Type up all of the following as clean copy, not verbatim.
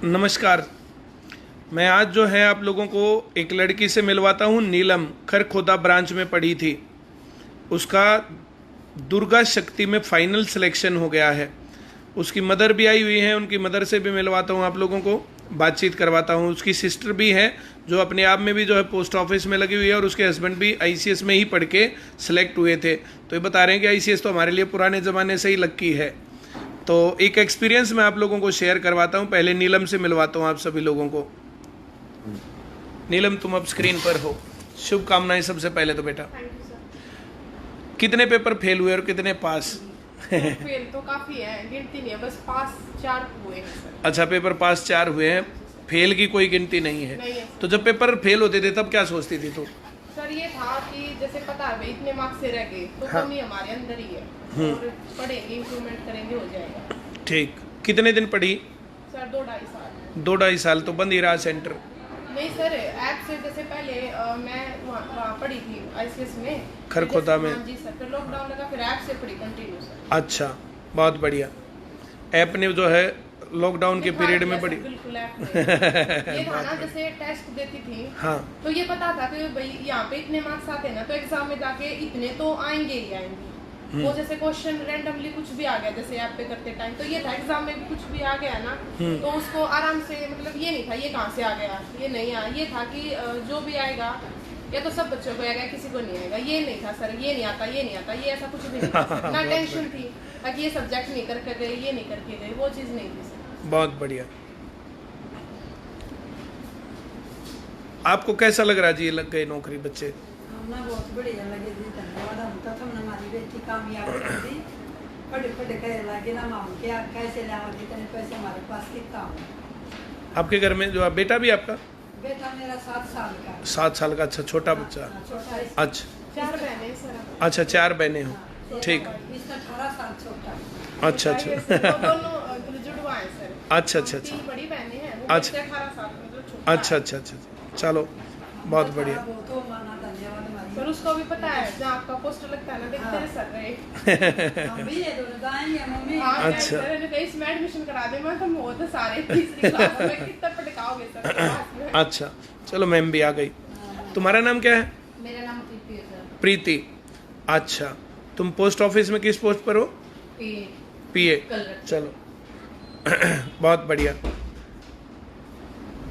नमस्कार। मैं आज जो है आप लोगों को एक लड़की से मिलवाता हूँ। नीलम खरखोदा ब्रांच में पढ़ी थी। उसका दुर्गा शक्ति में फाइनल सिलेक्शन हो गया है। उसकी मदर भी आई हुई है, उनकी मदर से भी मिलवाता हूँ, आप लोगों को बातचीत करवाता हूँ। उसकी सिस्टर भी है जो अपने आप में भी जो है पोस्ट ऑफिस में लगी हुई है, और उसके हस्बैंड भी आईसीएस में ही पढ़ के सिलेक्ट हुए थे। तो ये बता रहे हैं कि आईसीएस तो हमारे लिए पुराने ज़माने से ही लक्की है। तो एक एक्सपीरियंस मैं आप लोगों को शेयर करवाता हूँ। पहले नीलम से मिलवाता हूँ आप सभी लोगों को। नीलम, तुम अब स्क्रीन पर हो। शुभकामनाएं सबसे पहले तो बेटा। कितने पेपर फेल हुए और कितने पास? फेल तो काफी है, गिनती नहीं है, बस पास 4 हुए हैं सर। अच्छा, पेपर पास 4 हुए हैं, फेल की कोई गिनती नहीं है। नहीं है। तो जब पेपर फेल होते थे तब क्या सोचती थी तू? सर ये था कि जैसे पता है इतने मार्क्स से रह गए तो हाँ। कमी हमारे अंदर ही है, और पढ़ेंगे, इम्प्रूवमेंट करेंगे, हो जाएगा। ठीक। कितने दिन पढ़ी? सर 2-2.5 साल। 2-2.5 साल तो बंद ही रहा सेंटर? नहीं सर, ऐप से जैसे पहले मैं वहाँ पढ़ी थी आईसीएस में, खरखोदा में। हाँ जी सर। फिर लॉकडाउन लगा, फिर ऐप से पढ़ी कंटिन्यू सर। अच्छा, बहुत बढ़िया। ऐप ने जो है लॉकडाउन के पीरियड में पढ़ी। बिल्कुल ऐप ने। ये था ना, जैसे टेस्ट देती थी, हाँ, तो ये पता था कि भाई यहाँ पे इतने मार्क्स आते हैं ना, तो एग्जाम में जाके इतने तो आएंगे ही आएंगे। वो जैसे क्वेश्चन रैंडमली कुछ भी आ गया जैसे ऐप पे करते टाइम, तो ये था एग्जाम में भी कुछ भी आ गया ना, तो उसको आराम से, मतलब ये नहीं था ये कहाँ से आ गया, ये नहीं आया। ये था कि जो भी आएगा या तो सब बच्चों को आएगा, किसी को नहीं आएगा। ये नहीं था सर, ये नहीं आता, ये नहीं आता, ये ऐसा कुछ भी नहीं था। ना टेंशन थी ताकि ये सब्जेक्ट नहीं करके गए, ये नहीं करके गए, वो चीज़ नहीं थी सर। बहुत बढ़िया। आपको कैसा लग रहा जी, लग गई नौकरी बच्चे? हमें बहुत बढ़िया लगे जी, धन्यवाद। हम तो तुमने हमारी बेटी कामयाब कर दी। पढ़े पढ़े करे लगे ना माम क्या कैसे लाओगे इतने पैसे हमारे पास कितना हो। आपके घर में जो बेटा भी आपका? बेटा मेरा 7 साल का। 7 साल का? अच्छा, छोटा बच्चा। छोटा है। अच्छा 4 बहनें सर। अच्छा, 4 बहनें हो। ठीक। इसका 18 साल छोटा। अच्छा अच्छा दोनों जुड़वा हैं सर। अच्छा अच्छा अच्छा 3 बड़ी बहनें हैं, वो अच्छा। बच्चा 18 साल का, मतलब छोटा है। अच्छा अच्छा अच्छा, चलो बहुत बढ़िया। तो माना धन्यवाद हमारी। सर उसको भी पता है जहाँ आपका पोस्टर लगता है ना, देखते रहे सर रहे। हम भी ये दोनों जाएंगे मम्मी। हाँ, अच्छा। सर ने कहा इसमें एडमिशन करा दे। मैं तो वो तो सारे तीसरी क्लास में कितना पटकाओगे सर क्लास में। अच्छा, चलो मैम भी आ गई। तुम्हारा नाम क्या है? मेरा नाम प्रीति है सर। प्रीति। अच्छा, तुम पोस्ट ऑफिस में किस पोस्ट पर हो? पीए। चलो बहुत बढ़िया।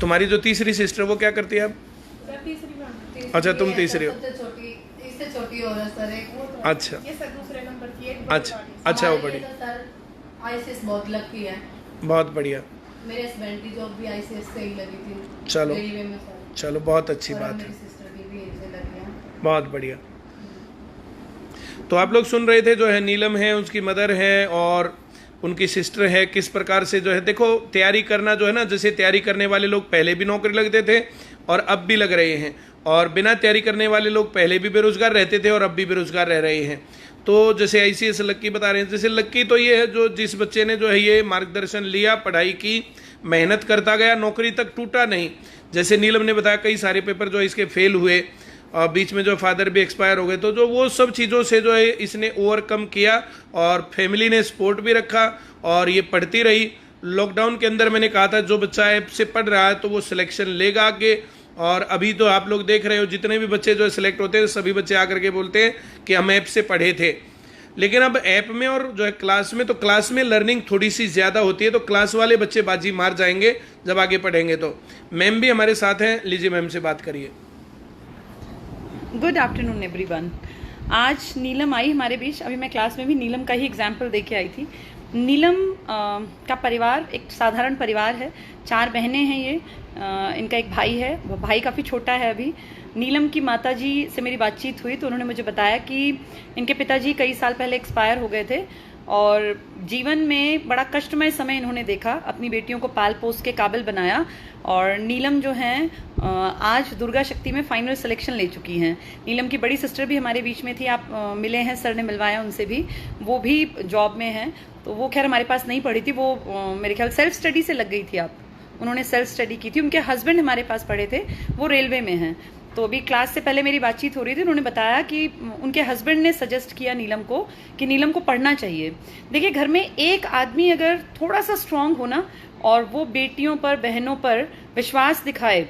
तुम्हारी जो तीसरी सिस्टर वो क्या करती है अब? सर तीसरी में। अच्छा, तुम तीसरी हो। सबसे छोटी, इससे छोटी और है सर एक। वो तो अच्छा। ये सर दूसरे नंबर की एक अच्छा अच्छा, वो बढ़िया, सर आईसीएस बहुत लकी है। बहुत बढ़िया। मेरे हस्बैंड की जॉब भी आईसीएस से ही लगी थी। चलो रेलवे में सर। चलो, बहुत अच्छी और बात मेरी है, सिस्टर की भी यहीं से लगी है। बहुत बढ़िया। तो आप लोग सुन रहे थे, जो है नीलम है, उसकी मदर है और उनकी सिस्टर है, किस प्रकार से जो है, देखो तैयारी करना जो है ना, जैसे तैयारी करने वाले लोग पहले भी नौकरी लगते थे और अब भी लग रहे हैं, और बिना तैयारी करने वाले लोग पहले भी बेरोजगार रहते थे और अब भी बेरोजगार रह रहे हैं। तो जैसे आईसीएस लक्की बता रहे हैं, जैसे लक्की तो ये है जो जिस बच्चे ने जो है ये मार्गदर्शन लिया, पढ़ाई की, मेहनत करता गया, नौकरी तक टूटा नहीं। जैसे नीलम ने बताया कई सारे पेपर जो इसके फेल हुए और बीच में जो फादर भी एक्सपायर हो गए, तो जो वो सब चीज़ों से जो है इसने ओवरकम किया और फैमिली ने सपोर्ट भी रखा और ये पढ़ती रही। लॉकडाउन के अंदर मैंने कहा था जो बच्चा ऐप से पढ़ रहा है तो वो सिलेक्शन लेगा आगे, और अभी तो आप लोग देख रहे हो जितने भी बच्चे जो सिलेक्ट होते हैं सभी बच्चे आकर के बोलते हैं कि हम ऐप से पढ़े थे। लेकिन अब ऐप में और जो है क्लास में, तो क्लास में लर्निंग थोड़ी सी ज़्यादा होती है, तो क्लास वाले बच्चे बाजी मार जाएंगे जब आगे पढ़ेंगे। तो मैम भी हमारे साथ हैं, लीजिए मैम से बात करिए। Good afternoon everyone. आज नीलम आई हमारे बीच। अभी मैं क्लास में भी नीलम का ही एग्जाम्पल दे के आई थी। नीलम का परिवार एक साधारण परिवार है। 4 बहनें हैं ये। इनका एक भाई है, वो भाई काफ़ी छोटा है अभी। नीलम की माताजी से मेरी बातचीत हुई तो उन्होंने मुझे बताया कि इनके पिताजी कई साल पहले एक्सपायर हो गए थे और जीवन में बड़ा कष्टमय समय इन्होंने देखा, अपनी बेटियों को पाल पोस के काबिल बनाया, और नीलम जो हैं आज दुर्गा शक्ति में फाइनल सिलेक्शन ले चुकी हैं। नीलम की बड़ी सिस्टर भी हमारे बीच में थी, आप मिले हैं, सर ने मिलवाया उनसे भी, वो भी जॉब में हैं। तो वो खैर हमारे पास नहीं पढ़ी थी, वो मेरे ख्याल सेल्फ स्टडी से लग गई थी। आप उन्होंने सेल्फ स्टडी की थी। उनके हस्बैंड हमारे पास पढ़े थे, वो रेलवे में हैं। तो अभी क्लास से पहले मेरी बातचीत हो रही थी, उन्होंने बताया कि उनके हस्बैंड ने सजेस्ट किया नीलम को कि नीलम को पढ़ना चाहिए। देखिए, घर में एक आदमी अगर थोड़ा सा स्ट्रांग हो ना और वो बेटियों पर, बहनों पर विश्वास दिखाए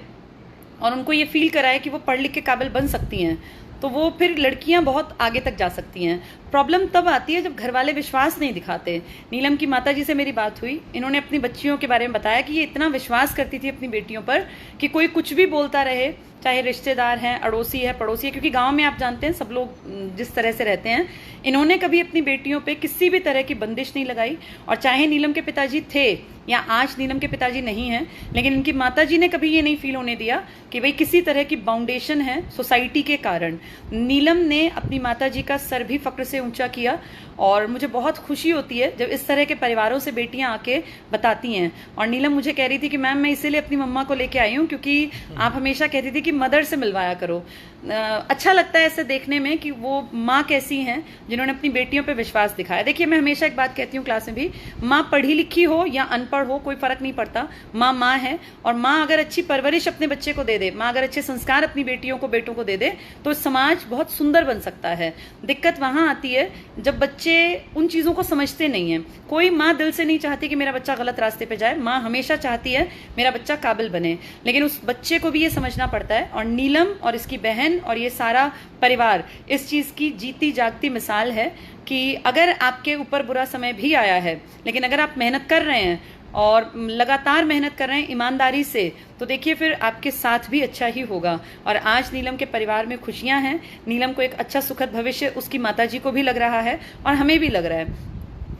और उनको ये फील कराए कि वो पढ़ लिख के काबिल बन सकती हैं, तो वो फिर लड़कियां बहुत आगे तक जा सकती हैं। प्रॉब्लम तब आती है जब घर वाले विश्वास नहीं दिखाते। नीलम की माताजी से मेरी बात हुई, इन्होंने अपनी बच्चियों के बारे में बताया कि ये इतना विश्वास करती थी अपनी बेटियों पर कि कोई कुछ भी बोलता रहे, चाहे रिश्तेदार हैं, अड़ोसी है, पड़ोसी है, क्योंकि गांव में आप जानते हैं सब लोग जिस तरह से रहते हैं। इन्होंने कभी अपनी बेटियों पे किसी भी तरह की बंदिश नहीं लगाई, और चाहे नीलम के पिताजी थे या आज नीलम के पिताजी नहीं हैं, लेकिन इनकी माताजी ने कभी ये नहीं फील होने दिया कि भाई किसी तरह की बाउंडेशन है सोसाइटी के कारण। नीलम ने अपनी माताजी का सर भी फक्र से ऊंचा किया, और मुझे बहुत खुशी होती है जब इस तरह के परिवारों से बेटियां आके बताती हैं। और नीलम मुझे कह रही थी कि मैम मैं इसीलिए अपनी मम्मा को लेके आई हूँ क्योंकि आप हमेशा कहती थी कि मदर से मिलवाया करो। अच्छा लगता है ऐसे देखने में कि वो माँ कैसी हैं जिन्होंने अपनी बेटियों पे विश्वास दिखाया। देखिए, मैं हमेशा एक बात कहती हूँ क्लास में भी, माँ पढ़ी लिखी हो या अनपढ़ हो कोई फर्क नहीं पड़ता, माँ माँ है। और माँ अगर अच्छी परवरिश अपने बच्चे को दे दे, माँ अगर अच्छे संस्कार अपनी बेटियों को, बेटों को दे दे, तो समाज बहुत सुंदर बन सकता है। दिक्कत वहां आती है जब बच्चे उन चीजों को समझते नहीं है। कोई माँ दिल से नहीं चाहती कि मेरा बच्चा गलत रास्ते पे जाए, माँ हमेशा चाहती है मेरा बच्चा काबिल बने, लेकिन उस बच्चे को भी ये समझना पड़ता है। और नीलम और इसकी बहन और ये सारा परिवार इस चीज की जीती जागती मिसाल है कि अगर आपके ऊपर बुरा समय भी आया है, लेकिन अगर आप मेहनत कर रहे हैं और लगातार मेहनत कर रहे हैं ईमानदारी से, तो देखिए फिर आपके साथ भी अच्छा ही होगा। और आज नीलम के परिवार में खुशियां हैं, नीलम को एक अच्छा सुखद भविष्य उसकी माताजी को भी लग रहा है और हमें भी लग रहा है।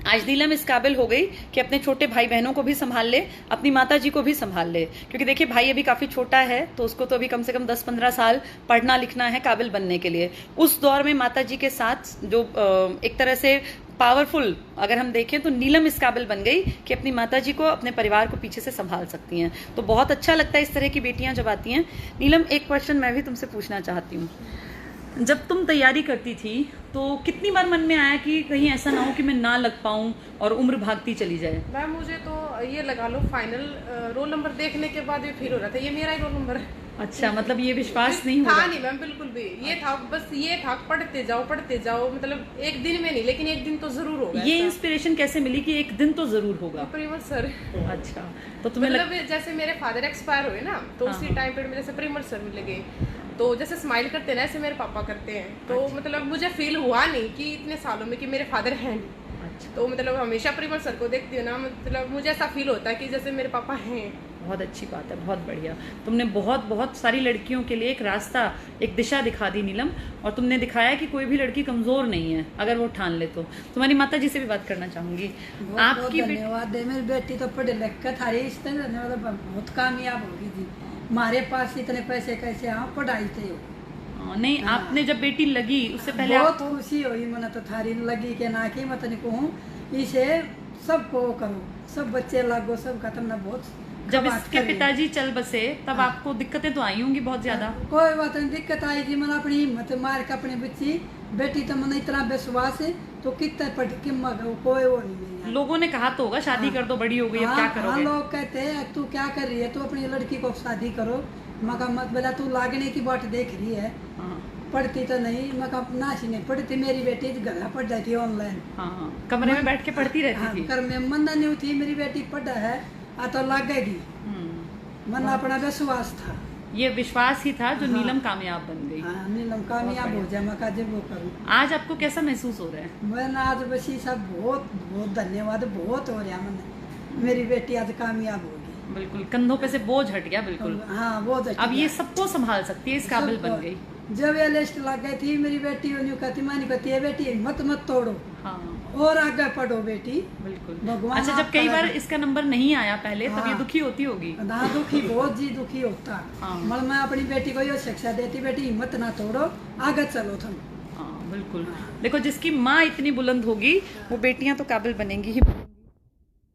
आज नीलम इस काबिल हो गई कि अपने छोटे भाई बहनों को भी संभाल ले, अपनी माताजी को भी संभाल ले, क्योंकि देखिए भाई अभी काफी छोटा है, तो उसको तो अभी कम से कम 10-15 साल पढ़ना लिखना है काबिल बनने के लिए। उस दौर में माताजी के साथ जो एक तरह से पावरफुल अगर हम देखें तो नीलम इस काबिल बन गई कि अपनी माताजी को, अपने परिवार को पीछे से संभाल सकती हैं। तो बहुत अच्छा लगता है इस तरह की बेटियां जब आती हैं। नीलम, एक क्वेश्चन मैं भी तुमसे पूछना चाहती हूँ। जब तुम तैयारी करती थी तो कितनी बार मन में आया कि कहीं ऐसा ना हो कि मैं ना लग पाऊं और उम्र भागती चली जाए? मैम मुझे तो ये लगा लो फाइनल रोल नंबर देखने के बाद ये फील हो रहा था ये मेरा ही रोल नंबर है। अच्छा, मतलब ये विश्वास नहीं था हुआ? नहीं मैम, बिल्कुल भी। ये था, बस ये था पढ़ते जाओ, मतलब एक दिन में नहीं, लेकिन एक दिन तो जरूर होगा। ये इंस्पिरेशन कैसे मिली कि एक दिन तो जरूर होगा? परिमल सर। अच्छा, तो तुम्हें मतलब जैसे मेरे फादर एक्सपायर हुए ना, तो उसी टाइम पे मेरे से परिमल सर मिल गए, तो जैसे स्माइल करते ना ऐसे मेरे पापा करते हैं। तो मतलब मुझे फील हुआ नहीं कि इतने सालों में कि मेरे फादर हैं नहीं। अच्छा, तो मतलब हमेशा परिमल सर को देखती हूँ ना, मतलब मुझे ऐसा फील होता है कि जैसे मेरे पापा हैं। बहुत अच्छी बात है, बहुत बढ़िया। तुमने बहुत बहुत सारी लड़कियों के लिए एक रास्ता, एक दिशा दिखा दी नीलम, और तुमने दिखाया कि कोई भी लड़की कमजोर नहीं है अगर वो ठान ले तो। तुम्हारी माता जी से भी बात करना चाहूंगी। आपकी धन्यवाद है। मेरी बेटी तो पढ़े लिख कर थारी इस तरह धन्यवाद, बहुत कामयाब होगी जी। हमारे पास इतने पैसे कैसे आप पढ़ाई थे हो? नहीं, आपने जब बेटी लगी उससे पहले बहुत आपको खुशी हुई, मैंने तो थारी लगी के ना कि मत नहीं कहूँ, इसे सबको करो, सब बच्चे लागो, सब खत्म ना। बहुत जब इसके पिताजी चल बसे तब आपको दिक्कतें तो आई होंगी बहुत ज्यादा? कोई बात नहीं, दिक्कत आई जी। मैंने अपनी हिम्मत मार के अपनी बच्ची बेटी तो मैंने इतना विश्वास है तो कितना पढ़ के मगो कोई वो नहीं। लोगों ने कहा तो होगा शादी कर दो, बड़ी हो गई, अब क्या करोगे? लोग कहते हैं तू क्या कर रही है, तू अपनी लड़की को शादी करो। मगर मत बोला तू लागने की बात देख रही है, पढ़ती तो नहीं। मगर नाशी नहीं पढ़ती, मेरी बेटी घर पढ़ जाती थी ऑनलाइन। कमरे में बैठ के पढ़ती रहती थी। घर में मन नहीं थी, मेरी बेटी पढ़ा है आ तो लगेगी। मन अपना विश्वास था, ये विश्वास ही था जो नीलम कामयाब बन गई। नीलम कामयाब हो जाए, मैं जब वो करूँ। आज आपको कैसा महसूस हो रहा है? मैं आज बसी सब बहुत बहुत धन्यवाद, बहुत हो रहा मैंने, मेरी बेटी आज कामयाब होगी। बिल्कुल, कंधों पे से बोझ हट गया। बिल्कुल, हाँ बहुत। अब ये सबको संभाल सकती है, इस काबिल बन गई। जब ये लिस्ट लग गई थी मेरी बेटी कहती, मानी कहती है बेटी मत तोड़ो, और आगे पढ़ो बेटी। बिल्कुल, भगवान। अच्छा, जब कई बार इसका नंबर नहीं आया पहले, तब ये दुखी होती होगी? हाँ, दुखी, बहुत जी दुखी होता। मगर मैं अपनी बेटी को ये शिक्षा देती, बेटी हिम्मत ना तोड़ो, आगे चलो तुम। बिल्कुल, देखो जिसकी माँ इतनी बुलंद होगी वो बेटियां तो काबिल बनेंगी ही बनेंगी।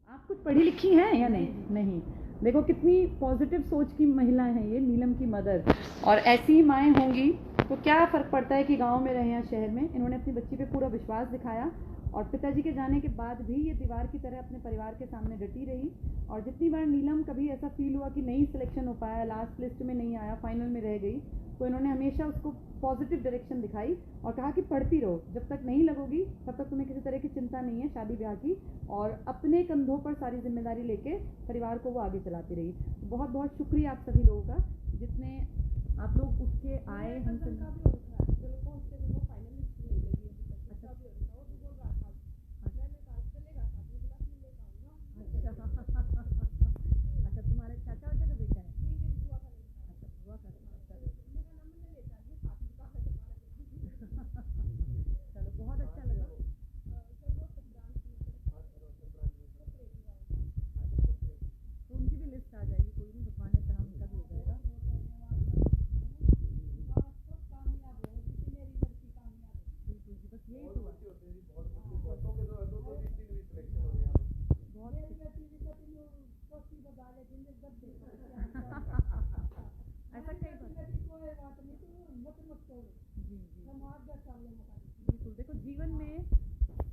आप कुछ पढ़ी लिखी हैं या नहीं? देखो कितनी पॉजिटिव सोच की महिला है ये नीलम की मदर। और ऐसी माएँ होंगी तो क्या फ़र्क पड़ता है कि गांव में रहे या शहर में। इन्होंने अपनी बच्ची पे पूरा विश्वास दिखाया और पिताजी के जाने के बाद भी ये दीवार की तरह अपने परिवार के सामने डटी रही। और जितनी बार नीलम कभी ऐसा फील हुआ कि नहीं सिलेक्शन हो पाया, लास्ट लिस्ट में नहीं आया, फाइनल में रह गई, तो इन्होंने हमेशा उसको पॉजिटिव डायरेक्शन दिखाई और कहा कि पढ़ती रहो, जब तक नहीं लगोगी तब तक तुम्हें किसी तरह की चिंता नहीं है शादी ब्याह की, और अपने कंधों पर सारी जिम्मेदारी लेके परिवार को वो आगे चलाती रही। तो बहुत बहुत शुक्रिया आप सभी लोगों का, जितने आप लोग उठ के आए हमसे। अच्छा, तुम्हारे चाचा वाचा का बेटा है? अच्छा, बुआ का। चलो बहुत अच्छा लगा। तो उनकी भी लिस्ट आ जाएगी, कोई नहीं, भगवान ने चाहा उनका भी हो जाएगा। बिल्कुल जी, बस यही तो ऐसा कई बिल्कुल। देखो, जीवन में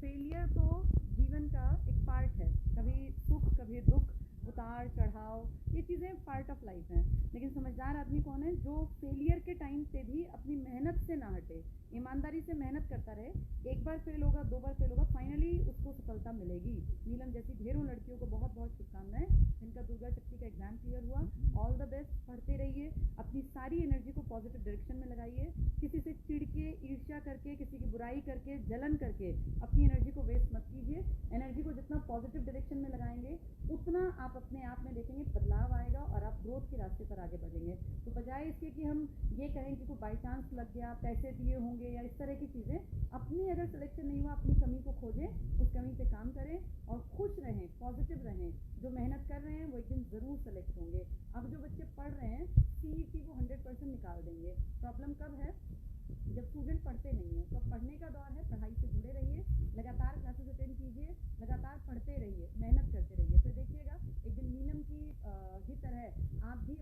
फेलियर तो जीवन का एक पार्ट है, कभी सुख कभी दुख, उतार चढ़ाव, ये चीज़ें पार्ट ऑफ लाइफ हैं। लेकिन समझदार आदमी कौन है? जो फेलियर के टाइम पे भी अपनी मेहनत से ना हटे, ईमानदारी से मेहनत करता रहे। एक बार फेल होगा, 2 बार फेल होगा, फाइनली उसको सफलता मिलेगी। नीलम जैसी ढेरों लड़कियों को बहुत बहुत शुभकामनाएं, जिनका दुर्गा शक्ति का एग्जाम क्लियर हुआ। ऑल द बेस्ट, पढ़ते रहिए, अपनी सारी एनर्जी को पॉजिटिव डायरेक्शन में लगाइए। किसी से चिढ़ के, ईर्ष्या करके, किसी की बुराई करके, जलन करके अपनी एनर्जी को वेस्ट मत कीजिए। एनर्जी को जितना पॉजिटिव डायरेक्शन में लगाएंगे, उतना आप अपने आप में देखेंगे बदलाव आएगा और आप ग्रोथ के रास्ते पर आगे बढ़ेंगे। तो बजाय इसके कि हम ये कहें कि कोई बाई चांस लग गया, पैसे दिए होंगे या इस तरह की चीज़ें, अपनी अगर सिलेक्शन नहीं हुआ, अपनी कमी को खोजें, उस कमी पे काम करें और खुश रहें, पॉजिटिव रहें। जो मेहनत कर रहे हैं वो एक दिन ज़रूर सेलेक्ट होंगे। अब जो बच्चे पढ़ रहे हैं, CET वो 100% निकाल देंगे। प्रॉब्लम कब है? जब स्टूडेंट पढ़ते नहीं है। तो पढ़ने का दौर है, पढ़ाई से जुड़े रहिए, लगातार क्लासेस अटेंड कीजिए, लगातार पढ़ते रहिए, मेहनत करते रहिए, फिर देखिएगा एक दिन नीलम की ही तरह आप भी